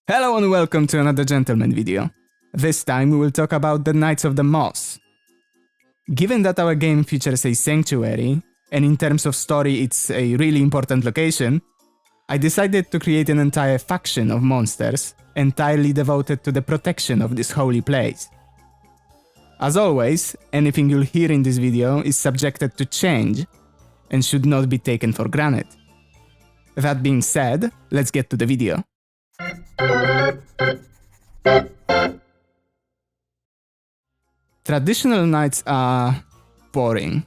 Hello and welcome to another Gentleman video. This time we will talk about the Knights of the Moss. Given that our game features a sanctuary, and in terms of story it's a really important location, I decided to create an entire faction of monsters entirely devoted to the protection of this holy place. As always, anything you'll hear in this video is subjected to change and should not be taken for granted. That being said, let's get to the video. Traditional knights are boring.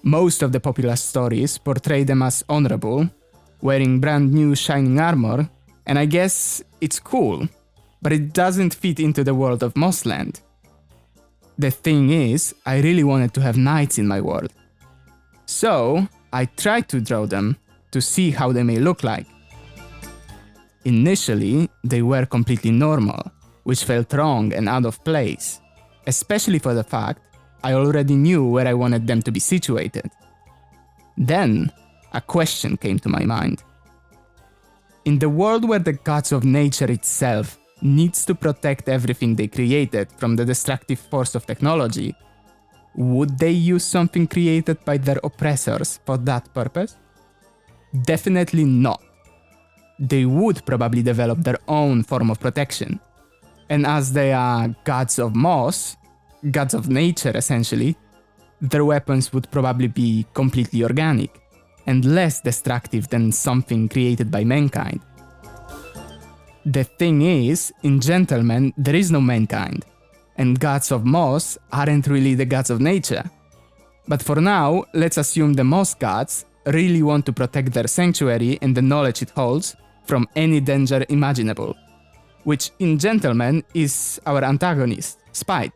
Most of the popular stories portray them as honorable, wearing brand new shining armor, and I guess it's cool, but it doesn't fit into the world of Mossland. The thing is, I really wanted to have knights in my world. So, I tried to draw them to see how they may look like. Initially, they were completely normal, which felt wrong and out of place, especially for the fact I already knew where I wanted them to be situated. Then, a question came to my mind. In the world where the gods of nature itself needs to protect everything they created from the destructive force of technology, would they use something created by their oppressors for that purpose? Definitely not. They would probably develop their own form of protection. And as they are gods of moss, gods of nature essentially, their weapons would probably be completely organic and less destructive than something created by mankind. The thing is, in Gentlemen, there is no mankind, and gods of moss aren't really the gods of nature. But for now, let's assume the moss gods really want to protect their sanctuary and the knowledge it holds from any danger imaginable, which in Gentlemen is our antagonist, Spite.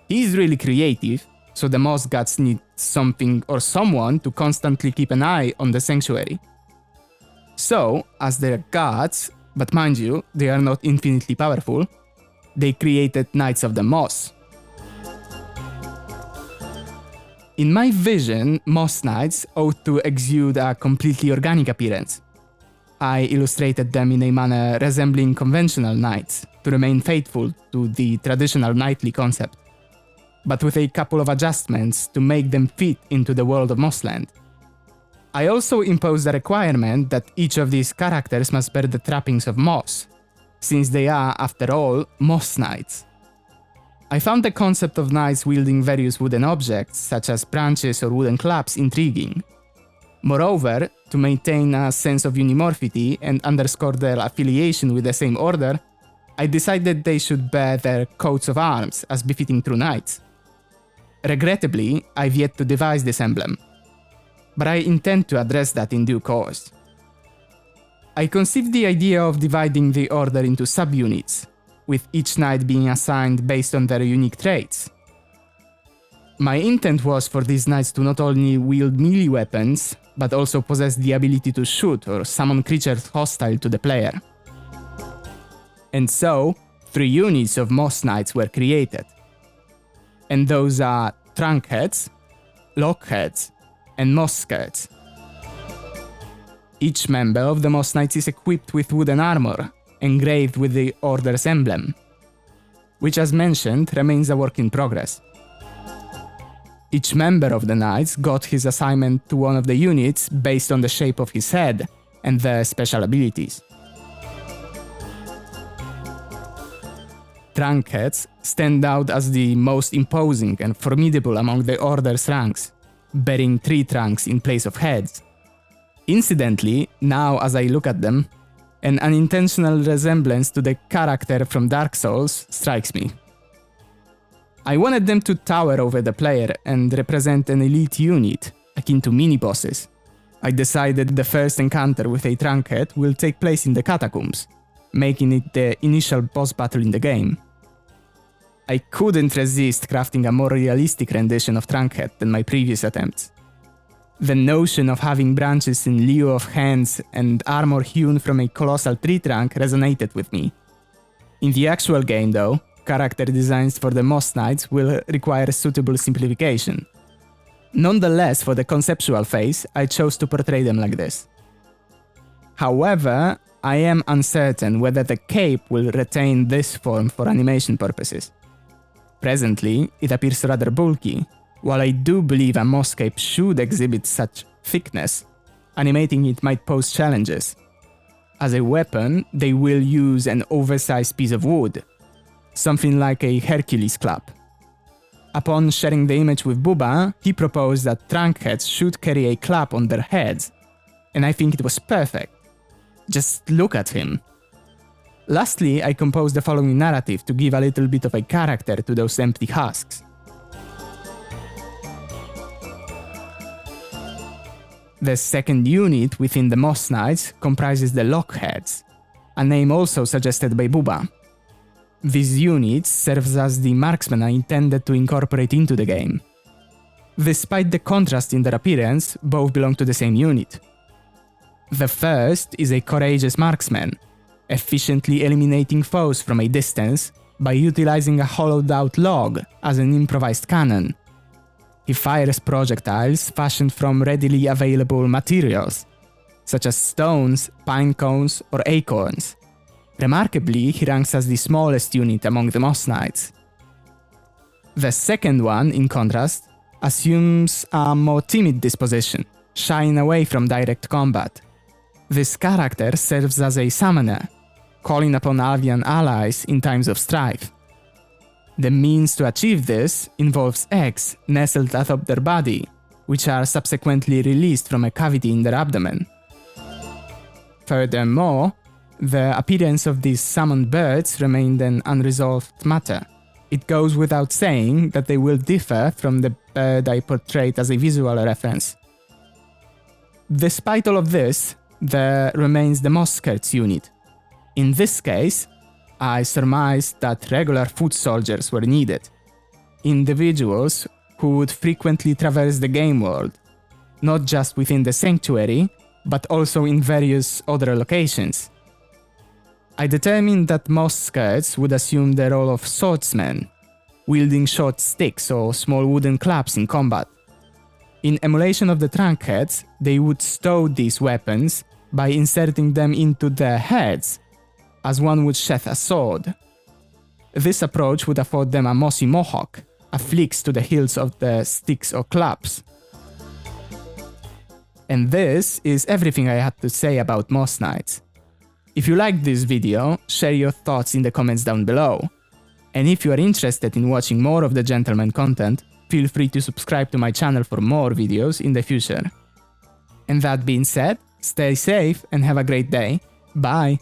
He is really creative, so the moss gods need something or someone to constantly keep an eye on the sanctuary. So, as their gods, but mind you, they are not infinitely powerful, they created Knights of the Moss. In my vision, Moss Knights ought to exude a completely organic appearance. I illustrated them in a manner resembling conventional knights to remain faithful to the traditional knightly concept, but with a couple of adjustments to make them fit into the world of Mossland. I also imposed the requirement that each of these characters must bear the trappings of moss, since they are, after all, moss knights. I found the concept of knights wielding various wooden objects, such as branches or wooden clubs, intriguing. Moreover, to maintain a sense of unimorphity and underscore their affiliation with the same order, I decided they should bear their coats of arms as befitting true knights. Regrettably, I've yet to devise this emblem, but I intend to address that in due course. I conceived the idea of dividing the order into subunits, with each knight being assigned based on their unique traits. My intent was for these knights to not only wield melee weapons, but also possess the ability to shoot or summon creatures hostile to the player. And so, 3 units of Moss Knights were created. And those are Trunkheads, Lockheads, and Moss Skirts. Each member of the Moss Knights is equipped with wooden armor, engraved with the Order's emblem, which as mentioned remains a work in progress. Each member of the Knights got his assignment to one of the units based on the shape of his head and their special abilities. Trunkheads stand out as the most imposing and formidable among the Order's ranks, bearing 3 trunks in place of heads. Incidentally, now as I look at them, an unintentional resemblance to the character from Dark Souls strikes me. I wanted them to tower over the player and represent an elite unit, akin to mini-bosses. I decided the first encounter with a Trunkhead will take place in the catacombs, making it the initial boss battle in the game. I couldn't resist crafting a more realistic rendition of Trunkhead than my previous attempts. The notion of having branches in lieu of hands and armor hewn from a colossal tree trunk resonated with me. In the actual game though, character designs for the Moss Knights will require suitable simplification. Nonetheless, for the conceptual phase, I chose to portray them like this. However, I am uncertain whether the cape will retain this form for animation purposes. Presently, it appears rather bulky. While I do believe a moss cape should exhibit such thickness, animating it might pose challenges. As a weapon, they will use an oversized piece of wood, something like a Hercules club. Upon sharing the image with Booba, he proposed that trunk heads should carry a club on their heads, and I think it was perfect. Just look at him. Lastly, I composed the following narrative to give a little bit of a character to those empty husks. The second unit within the Moss Knights comprises the Lockheads, a name also suggested by Booba. This unit serves as the marksmen I intended to incorporate into the game. Despite the contrast in their appearance, both belong to the same unit. The first is a courageous marksman, efficiently eliminating foes from a distance by utilizing a hollowed-out log as an improvised cannon. He fires projectiles fashioned from readily available materials, such as stones, pine cones, or acorns. Remarkably, he ranks as the smallest unit among the Moss Knights. The second one, in contrast, assumes a more timid disposition, shying away from direct combat. This character serves as a summoner, calling upon Alvian allies in times of strife. The means to achieve this involves eggs nestled atop their body, which are subsequently released from a cavity in their abdomen. Furthermore, the appearance of these summoned birds remained an unresolved matter. It goes without saying that they will differ from the bird I portrayed as a visual reference. Despite all of this, there remains the Moss Skirts unit. In this case, I surmised that regular foot soldiers were needed. Individuals who would frequently traverse the game world, not just within the sanctuary, but also in various other locations. I determined that Moss Skirts would assume the role of swordsmen, wielding short sticks or small wooden clubs in combat. In emulation of the trunk heads, they would stow these weapons by inserting them into their heads, as one would sheath a sword. This approach would afford them a mossy mohawk, affixed to the hilts of the sticks or clubs. And this is everything I had to say about Moss Knights. If you liked this video, share your thoughts in the comments down below. And if you are interested in watching more of the Gentleman content, feel free to subscribe to my channel for more videos in the future. And that being said, stay safe and have a great day. Bye!